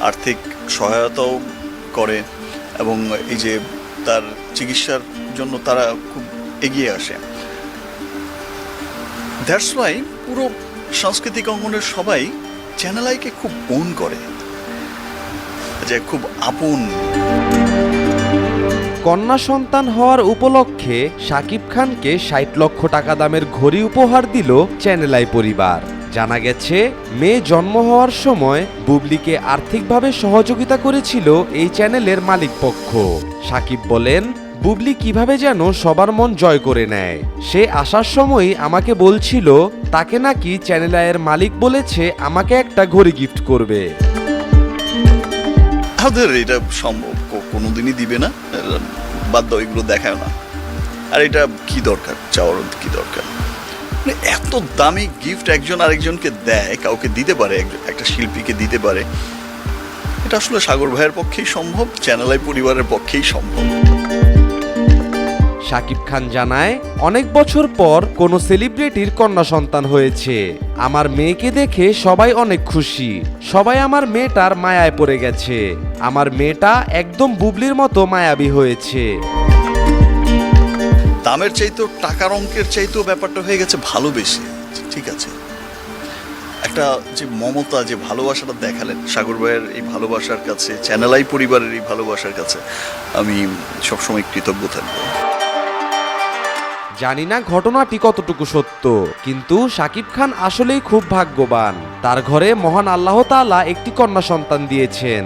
আর্থিক সহায়তাও করে এবং এই যে তার চিকিৎসার জন্য তারা খুব এগিয়ে আসে। দ্যাটস ওয়াই পুরো সাংস্কৃতিক অঙ্গনের সবাই চ্যানেল আইকে খুব ওন করে, যে খুব আপন। কন্যা সন্তান হওয়ার উপলক্ষে শাকিব খানকে ৬০ লক্ষ টাকা দামের ঘড়ি উপহার দিল চ্যানেল আই পরিবার। জানা গেছে, মেয়ে জন্ম হওয়ার সময় বুবলিকে আর্থিকভাবে সহযোগিতা করেছিল এই চ্যানেলের মালিকপক্ষ। শাকিব বলেন, বুবলি কিভাবে যেন সবার মন জয় করে নেয়। সে আসার সময়ই আমাকে বলছিল তাকে নাকি চ্যানেল আইয়ের মালিক বলেছে আমাকে একটা ঘড়ি গিফট করবে। এটা সম্ভব কোনোদিনই দিবে না, বাদ দাও, এগুলো দেখায় না। আর এটা কি দরকার, চাওয়ার কি দরকার? এত দামি গিফট একজন আরেকজনকে দেয়, কাউকে দিতে পারে, একটা শিল্পীকে দিতে পারে, এটা আসলে সাগর ভাইয়ের পক্ষেই সম্ভব, চ্যানেল আই পরিবারের পক্ষেই সম্ভব। শাকিব খান জানায়, অনেক বছর পর কোনো সেলিব্রিটির কন্যা সন্তান হয়েছে। আমার মেয়েকে দেখে সবাই অনেক খুশি। সবাই আমার মেয়েটার মায়ায় পড়ে গেছে। আমার মেয়েটা একদম বুবলির মতো মায়াবী হয়েছে। দামের চাইতেও টাকার অঙ্কের চাইতেও ব্যাপারটা হয়ে গেছে ভালোবেসে। ঠিক আছে, একটা যে মমতা, যে ভালোবাসাটা দেখালেন সাগর ভাইয়ের, এই ভালোবাসার কাছে, চ্যানেল আই পরিবারের এই ভালোবাসার কাছে আমি সবসময় কৃতজ্ঞ থাকবো। জানি না ঘটনাটি কতটুকু সত্য, কিন্তু শাকিব খান আসলেই খুব ভাগ্যবান। তার ঘরে মহান আল্লাহ তাআলা একটি কন্যা সন্তান দিয়েছেন।